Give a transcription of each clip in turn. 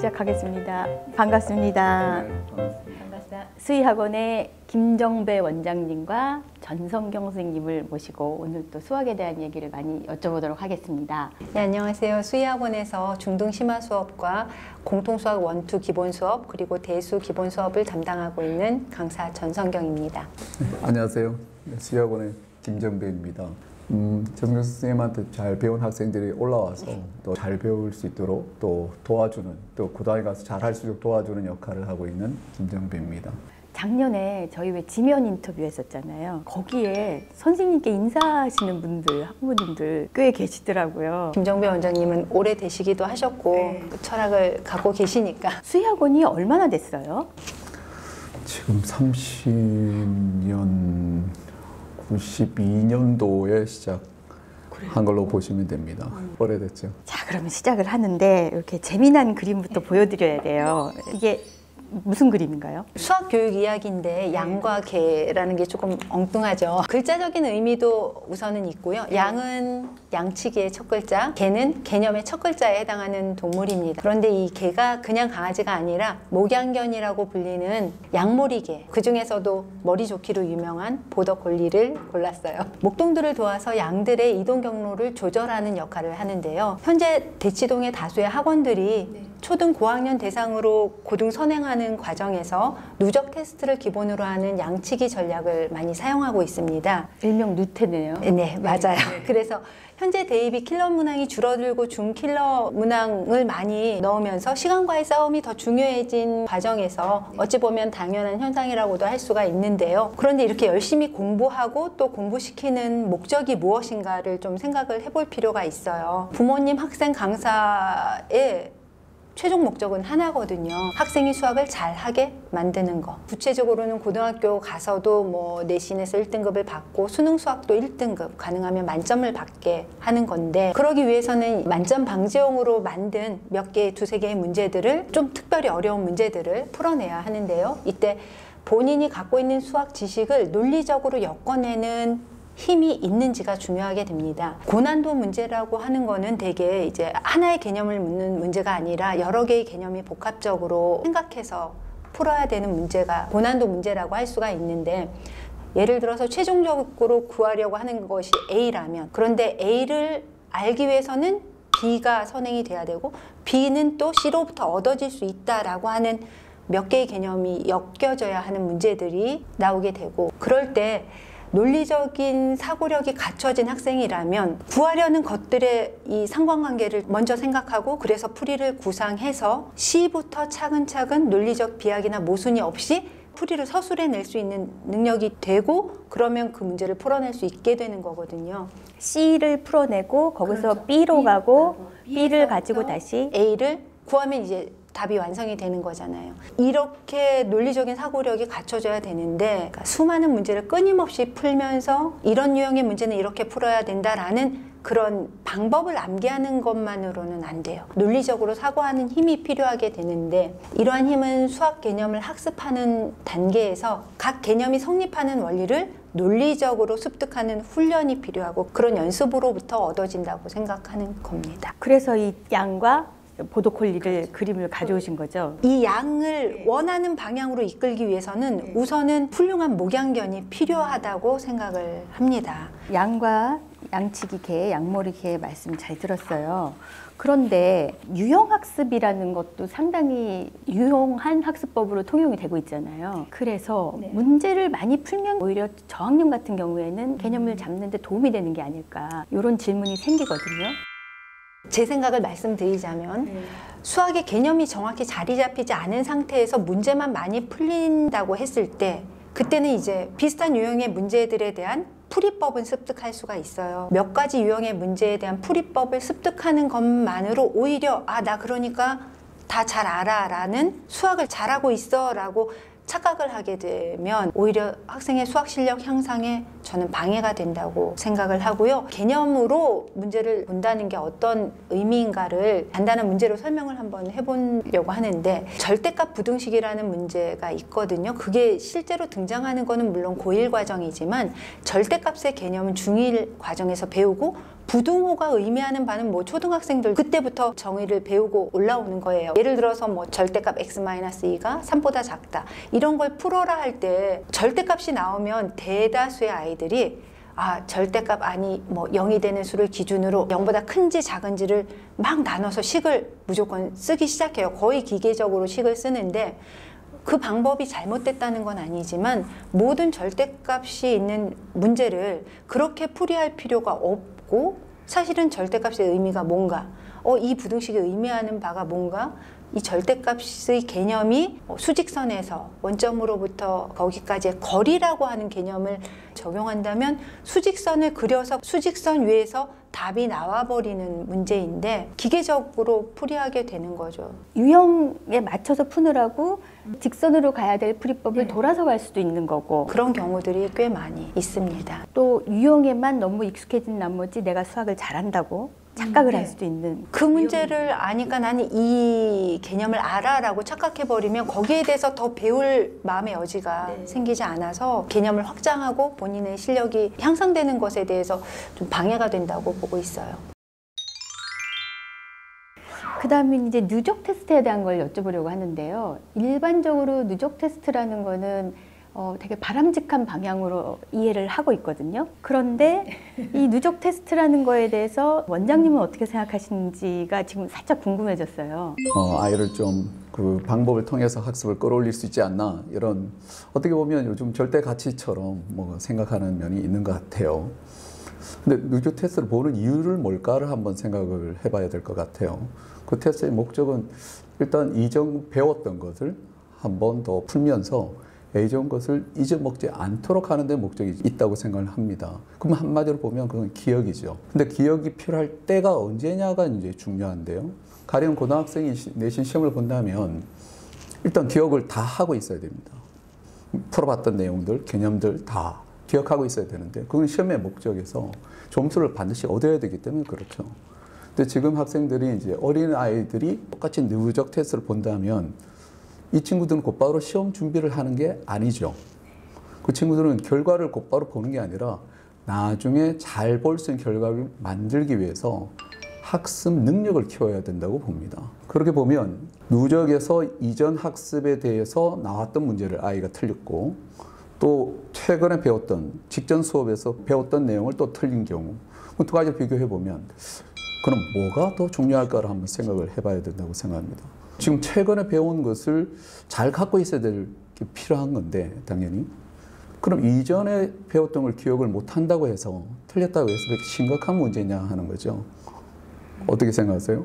시작하겠습니다. 반갑습니다. 네, 반갑습니다. 수의학원의 김정배 원장님과 전성경 선생님을 모시고 오늘 또 수학에 대한 얘기를 많이 여쭤보도록 하겠습니다. 네, 안녕하세요. 수의학원에서 중등 심화 수업과 공통수학 원투 기본 수업 그리고 대수 기본 수업을 담당하고 있는 강사 전성경입니다. 안녕하세요. 수의학원의 김정배입니다. 정경 선생님한테 잘 배운 학생들이 올라와서 또 잘 배울 수 있도록 또 도와주는, 또 고등학교 가서 잘 할 수 있도록 도와주는 역할을 하고 있는 김정배입니다. 작년에 저희 왜 지면 인터뷰 했었잖아요. 거기에 선생님께 인사하시는 분들, 학부모님들 꽤 계시더라고요. 김정배 원장님은 오래 되시기도 하셨고 그 철학을 갖고 계시니까. 수의학원이 얼마나 됐어요? 지금 30년, 92년도에 시작한 걸로 보시면 됩니다. 오래됐죠. 자, 그러면 시작을 하는데 이렇게 재미난 그림부터 보여드려야 돼요. 이게 무슨 그림인가요? 수학 교육 이야기인데 양과 개라는 게 조금 엉뚱하죠. 글자적인 의미도 우선은 있고요. 양은 양치기의 첫 글자, 개는 개념의 첫 글자에 해당하는 동물입니다. 그런데 이 개가 그냥 강아지가 아니라 목양견이라고 불리는 양모리개, 그 중에서도 머리 좋기로 유명한 보더콜리를 골랐어요. 목동들을 도와서 양들의 이동 경로를 조절하는 역할을 하는데요. 현재 대치동의 다수의 학원들이 초등 고학년 대상으로 고등 선행하는 과정에서 누적 테스트를 기본으로 하는 양치기 전략을 많이 사용하고 있습니다. 일명 누테네요. 네, 맞아요. 그래서 현재 대입이 킬러 문항이 줄어들고 중킬러 문항을 많이 넣으면서 시간과의 싸움이 더 중요해진 과정에서 어찌 보면 당연한 현상이라고도 할 수가 있는데요. 그런데 이렇게 열심히 공부하고 또 공부시키는 목적이 무엇인가를 좀 생각을 해볼 필요가 있어요. 부모님, 학생, 강사의 최종 목적은 하나거든요. 학생이 수학을 잘하게 만드는 거. 구체적으로는 고등학교 가서도 뭐 내신에서 1등급을 받고 수능 수학도 1등급, 가능하면 만점을 받게 하는 건데, 그러기 위해서는 만점 방지용으로 만든 몇 개, 두세 개의 문제들을, 좀 특별히 어려운 문제들을 풀어내야 하는데요. 이때 본인이 갖고 있는 수학 지식을 논리적으로 엮어내는 힘이 있는지가 중요하게 됩니다. 고난도 문제라고 하는 거는 대개 이제 하나의 개념을 묻는 문제가 아니라 여러 개의 개념이 복합적으로 생각해서 풀어야 되는 문제가 고난도 문제라고 할 수가 있는데, 예를 들어서 최종적으로 구하려고 하는 것이 A라면, 그런데 A를 알기 위해서는 B가 선행이 돼야 되고 B는 또 C로부터 얻어질 수 있다라고 하는 몇 개의 개념이 엮여져야 하는 문제들이 나오게 되고, 그럴 때 논리적인 사고력이 갖춰진 학생이라면 구하려는 것들의 이 상관관계를 먼저 생각하고, 그래서 풀이를 구상해서 C부터 차근차근 논리적 비약이나 모순이 없이 풀이를 서술해낼 수 있는 능력이 되고, 그러면 그 문제를 풀어낼 수 있게 되는 거거든요. C를 풀어내고 거기서 그렇죠. B로 가고 B를 가지고 다시 A를 구하면 이제 답이 완성이 되는 거잖아요. 이렇게 논리적인 사고력이 갖춰져야 되는데, 그러니까 수많은 문제를 끊임없이 풀면서 이런 유형의 문제는 이렇게 풀어야 된다라는 그런 방법을 암기하는 것만으로는 안 돼요. 논리적으로 사고하는 힘이 필요하게 되는데, 이러한 힘은 수학 개념을 학습하는 단계에서 각 개념이 성립하는 원리를 논리적으로 습득하는 훈련이 필요하고, 그런 연습으로부터 얻어진다고 생각하는 겁니다. 그래서 이 양과 보더콜리를 그림을 가져오신 거죠? 이 양을 원하는 방향으로 이끌기 위해서는 우선은 훌륭한 목양견이 필요하다고 생각을 합니다. 양과 양치기 개, 양머리 개 말씀 잘 들었어요. 그런데 유형학습이라는 것도 상당히 유용한 학습법으로 통용이 되고 있잖아요. 그래서 문제를 많이 풀면 오히려 저학년 같은 경우에는 개념을 잡는 데 도움이 되는 게 아닐까, 이런 질문이 생기거든요. 제 생각을 말씀드리자면 수학의 개념이 정확히 자리 잡히지 않은 상태에서 문제만 많이 풀린다고 했을 때, 그때는 이제 비슷한 유형의 문제들에 대한 풀이법은 습득할 수가 있어요. 몇 가지 유형의 문제에 대한 풀이법을 습득하는 것만으로 오히려 나 그러니까 다 잘 알아 라는, 수학을 잘하고 있어 라고 착각을 하게 되면 오히려 학생의 수학 실력 향상에 저는 방해가 된다고 생각을 하고요. 개념으로 문제를 본다는 게 어떤 의미인가를 간단한 문제로 설명을 한번 해보려고 하는데, 절대값 부등식이라는 문제가 있거든요. 그게 실제로 등장하는 거는 물론 고1 과정이지만 절대값의 개념은 중1 과정에서 배우고 부등호가 의미하는 바는 뭐 초등학생들 그때부터 정의를 배우고 올라오는 거예요. 예를 들어서 뭐 절대값 x-2가 3보다 작다. 이런 걸 풀어라 할 때 절대값이 나오면 대다수의 아이들이 절대값 아니 뭐 0이 되는 수를 기준으로 0보다 큰지 작은지를 막 나눠서 식을 무조건 쓰기 시작해요. 거의 기계적으로 식을 쓰는데 그 방법이 잘못됐다는 건 아니지만 모든 절대값이 있는 문제를 그렇게 풀이할 필요가 없고 사실은 절대값의 의미가 뭔가 이 부등식이 의미하는 바가 뭔가 이 절대값의 개념이 수직선에서 원점으로부터 거기까지의 거리라고 하는 개념을 적용한다면 수직선을 그려서 수직선 위에서 답이 나와버리는 문제인데 기계적으로 풀이하게 되는 거죠. 유형에 맞춰서 푸느라고 직선으로 가야 될 풀이법을 돌아서 갈 수도 있는 거고 그런 경우들이 꽤 많이 있습니다. 또 유형에만 너무 익숙해진 나머지 내가 수학을 잘한다고 착각을 할 수도 있는 그 문제를 아니까 나는 이 개념을 알아라고 착각해버리면 거기에 대해서 더 배울 마음의 여지가 생기지 않아서 개념을 확장하고 본인의 실력이 향상되는 것에 대해서 좀 방해가 된다고 보고 있어요. 그 다음에 이제 누적 테스트에 대한 걸 여쭤보려고 하는데요. 일반적으로 누적 테스트라는 거는 되게 바람직한 방향으로 이해를 하고 있거든요. 그런데 이 누적 테스트라는 거에 대해서 원장님은 어떻게 생각하시는지가 지금 살짝 궁금해졌어요. 아이를 좀 그 방법을 통해서 학습을 끌어올릴 수 있지 않나 이런 어떻게 보면 요즘 절대 가치처럼 뭐 생각하는 면이 있는 것 같아요. 근데 누적 테스트를 보는 이유를 뭘까를 한번 생각을 해봐야 될 것 같아요. 그 테스트의 목적은 일단 이전 배웠던 것을 한번 더 풀면서 예전 것을 잊어먹지 않도록 하는 데 목적이 있다고 생각을 합니다. 그럼 한마디로 보면 그건 기억이죠. 근데 기억이 필요할 때가 언제냐가 이제 중요한데요. 가령 고등학생이 내신 시험을 본다면 일단 기억을 다 하고 있어야 됩니다. 풀어봤던 내용들, 개념들 다 기억하고 있어야 되는데 그건 시험의 목적에서 점수를 반드시 얻어야 되기 때문에 그렇죠. 근데 지금 학생들이 이제 어린 아이들이 똑같이 누적 테스트를 본다면 이 친구들은 곧바로 시험 준비를 하는 게 아니죠. 그 친구들은 결과를 곧바로 보는 게 아니라 나중에 잘 볼 수 있는 결과를 만들기 위해서 학습 능력을 키워야 된다고 봅니다. 그렇게 보면 누적에서 이전 학습에 대해서 나왔던 문제를 아이가 틀렸고 또 최근에 배웠던 직전 수업에서 배웠던 내용을 또 틀린 경우 그 두 가지를 비교해 보면 그럼 뭐가 더 중요할까를 한번 생각을 해봐야 된다고 생각합니다. 지금 최근에 배운 것을 잘 갖고 있어야 될 게 필요한 건데 당연히 그럼 이전에 배웠던 걸 기억을 못한다고 해서 틀렸다고 해서 그렇게 심각한 문제냐 하는 거죠. 어떻게 생각하세요?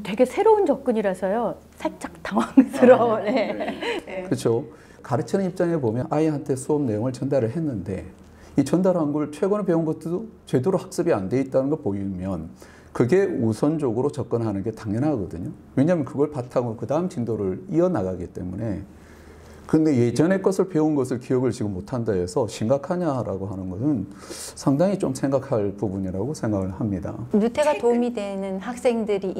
되게 새로운 접근이라서요. 살짝 당황스러워. 네. 그렇죠. 가르치는 입장에 보면 아이한테 수업 내용을 전달을 했는데 이 전달한 걸 최근에 배운 것도 제대로 학습이 안 돼 있다는 걸 보이면 그게 우선적으로 접근하는 게 당연하거든요. 왜냐하면 그걸 바탕으로 그 다음 진도를 이어나가기 때문에. 근데 예전에 것을 배운 것을 기억을 지금 못한다 해서 심각하냐라고 하는 것은 상당히 좀 생각할 부분이라고 생각을 합니다. 누태가 도움이 되는 학생들이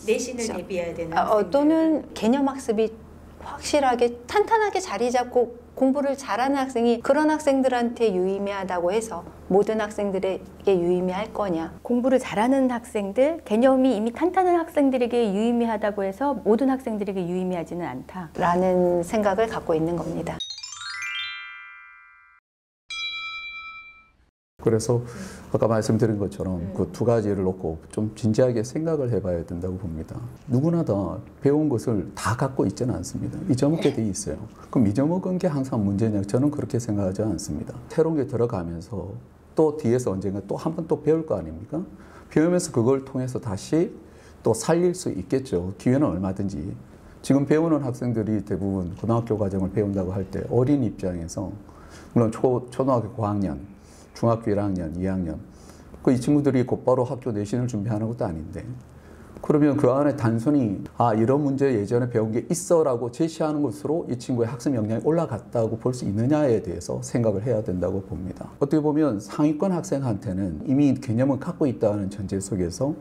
내신을 대비해야 되는 또는 개념 학습이 확실하게 탄탄하게 자리 잡고 공부를 잘하는 학생이 그런 학생들한테 유의미하다고 해서 모든 학생들에게 유의미할 거냐. 공부를 잘하는 학생들, 개념이 이미 탄탄한 학생들에게 유의미하다고 해서 모든 학생들에게 유의미하지는 않다. 라는 생각을 갖고 있는 겁니다. 그래서 아까 말씀드린 것처럼 그 두 가지를 놓고 좀 진지하게 생각을 해봐야 된다고 봅니다. 누구나 다 배운 것을 다 갖고 있지는 않습니다. 잊어먹게 돼 있어요. 그럼 잊어먹은 게 항상 문제냐? 저는 그렇게 생각하지 않습니다. 새로운 게 들어가면서 또 뒤에서 언젠가 또 한 번 또 배울 거 아닙니까? 배우면서 그걸 통해서 다시 또 살릴 수 있겠죠. 기회는 얼마든지. 지금 배우는 학생들이 대부분 고등학교 과정을 배운다고 할 때 어린 입장에서 물론 초등학교 고학년 중학교 1학년, 2학년 이 친구들이 곧바로 학교 내신을 준비하는 것도 아닌데 그러면 그 안에 단순히 이런 문제 예전에 배운 게 있어 라고 제시하는 것으로 이 친구의 학습 역량이 올라갔다고 볼 수 있느냐에 대해서 생각을 해야 된다고 봅니다. 어떻게 보면 상위권 학생한테는 이미 개념을 갖고 있다는 전제 속에서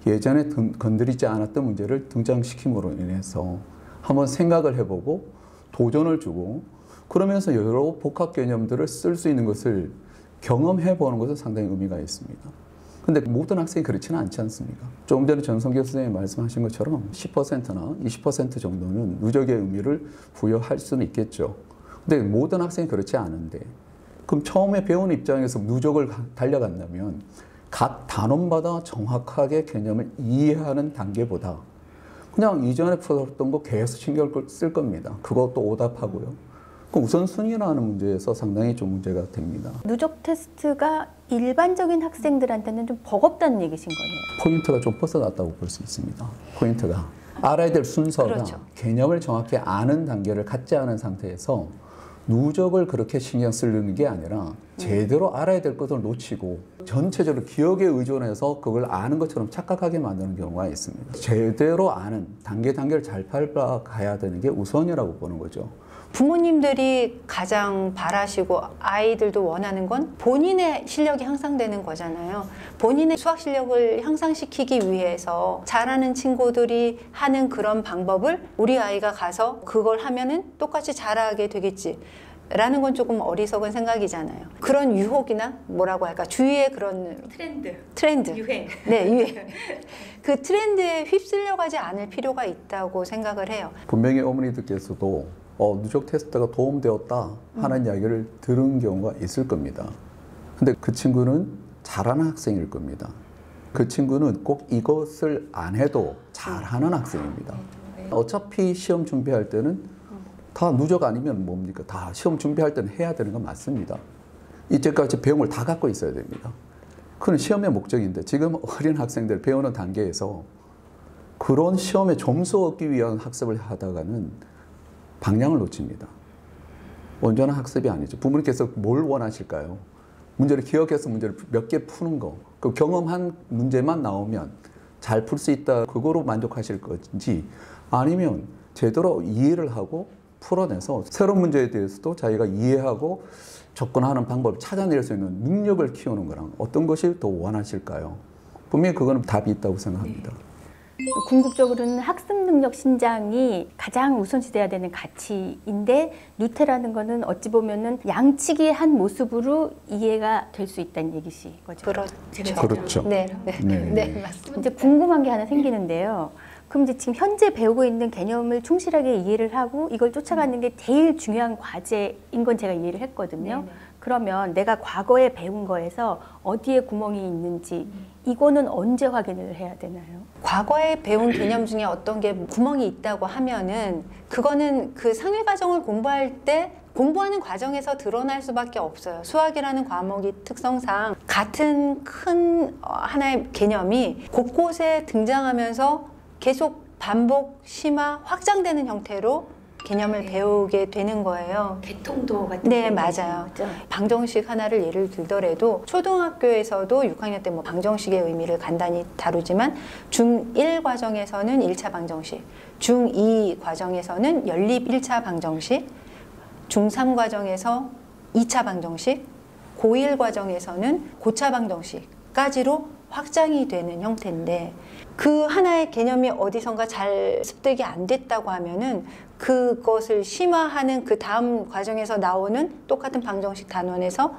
예전에 건드리지 않았던 문제를 등장시킴으로 인해서 한번 생각을 해보고 도전을 주고 그러면서 여러 복합 개념들을 쓸 수 있는 것을 경험해 보는 것은 상당히 의미가 있습니다. 근데 모든 학생이 그렇지는 않지 않습니까? 조금 전에 전성교 선생님이 말씀하신 것처럼 10%나 20% 정도는 누적의 의미를 부여할 수는 있겠죠. 근데 모든 학생이 그렇지 않은데 그럼 처음에 배운 입장에서 누적을 달려간다면 각 단원마다 정확하게 개념을 이해하는 단계보다 그냥 이전에 풀었던 거 계속 신경을 쓸 겁니다. 그것도 오답하고요. 그 우선순위라는 문제에서 상당히 좀 문제가 됩니다. 누적 테스트가 일반적인 학생들한테는 좀 버겁다는 얘기신 거네요. 포인트가 좀 벗어났다고 볼 수 있습니다. 포인트가 알아야 될 순서가 그렇죠. 개념을 정확히 아는 단계를 갖지 않은 상태에서 누적을 그렇게 신경 쓰는 게 아니라 제대로 알아야 될 것을 놓치고 전체적으로 기억에 의존해서 그걸 아는 것처럼 착각하게 만드는 경우가 있습니다. 제대로 아는 단계를 잘 밟아가야 되는 게 우선이라고 보는 거죠. 부모님들이 가장 바라시고 아이들도 원하는 건 본인의 실력이 향상되는 거잖아요. 본인의 수학 실력을 향상시키기 위해서 잘하는 친구들이 하는 그런 방법을 우리 아이가 가서 그걸 하면은 똑같이 잘하게 되겠지. 라는 건 조금 어리석은 생각이잖아요. 그런 유혹이나 뭐라고 할까 주위의 그런 트렌드 유행. 네, 유행. 그 트렌드에 휩쓸려 가지 않을 필요가 있다고 생각을 해요. 분명히 어머니들께서도 누적 테스트가 도움되었다 하는 이야기를 들은 경우가 있을 겁니다. 근데 그 친구는 잘하는 학생일 겁니다. 그 친구는 꼭 이것을 안 해도 잘하는 학생입니다. 어차피 시험 준비할 때는 다 누적 아니면 뭡니까? 다 시험 준비할 때는 해야 되는 건 맞습니다. 이제까지 배운 걸 다 갖고 있어야 됩니다. 그건 시험의 목적인데 지금 어린 학생들 배우는 단계에서 그런 시험에 점수 얻기 위한 학습을 하다가는 방향을 놓칩니다. 온전한 학습이 아니죠. 부모님께서 뭘 원하실까요? 문제를 기억해서 문제를 몇 개 푸는 거. 그 경험한 문제만 나오면 잘 풀 수 있다. 그거로 만족하실 건지 아니면 제대로 이해를 하고 풀어내서 새로운 문제에 대해서도 자기가 이해하고 접근하는 방법을 찾아낼 수 있는 능력을 키우는 거랑 어떤 것이 더 원하실까요? 분명히 그거는 답이 있다고 생각합니다. 궁극적으로는 학습 능력 신장이 가장 우선시돼야 되는 가치인데 누테라는 거는 어찌 보면은 양측의 한 모습으로 이해가 될 수 있다는 얘기신 거죠. 그렇죠. 네, 맞습니다. 이제 궁금한 게 하나 생기는데요. 그럼 이제 지금 현재 배우고 있는 개념을 충실하게 이해를 하고 이걸 쫓아가는 게 제일 중요한 과제인 건 제가 이해를 했거든요. 네네. 그러면 내가 과거에 배운 거에서 어디에 구멍이 있는지 이거는 언제 확인을 해야 되나요? 과거에 배운 개념 중에 어떤 게 구멍이 있다고 하면은 그거는 그 상위 과정을 공부할 때 공부하는 과정에서 드러날 수밖에 없어요. 수학이라는 과목이 특성상 같은 큰 하나의 개념이 곳곳에 등장하면서 계속 반복, 심화, 확장되는 형태로 개념을 배우게 되는 거예요. 개통도 같은 네, 게 맞아요. 거죠? 방정식 하나를 예를 들더라도 초등학교에서도 6학년 때 뭐 방정식의 의미를 간단히 다루지만 중1 과정에서는 1차 방정식, 중2 과정에서는 연립 1차 방정식, 중3 과정에서 2차 방정식, 고1 과정에서는 고차 방정식까지로 확장이 되는 형태인데 그 하나의 개념이 어디선가 잘 습득이 안 됐다고 하면은 그것을 심화하는 그 다음 과정에서 나오는 똑같은 방정식 단원에서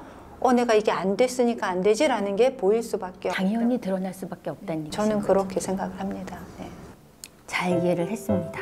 내가 이게 안 됐으니까 안 되지라는 게 보일 수밖에 당연히 드러날 수밖에 없다는 얘기죠. 저는 그렇게 생각을 합니다. 네. 잘 이해를 했습니다.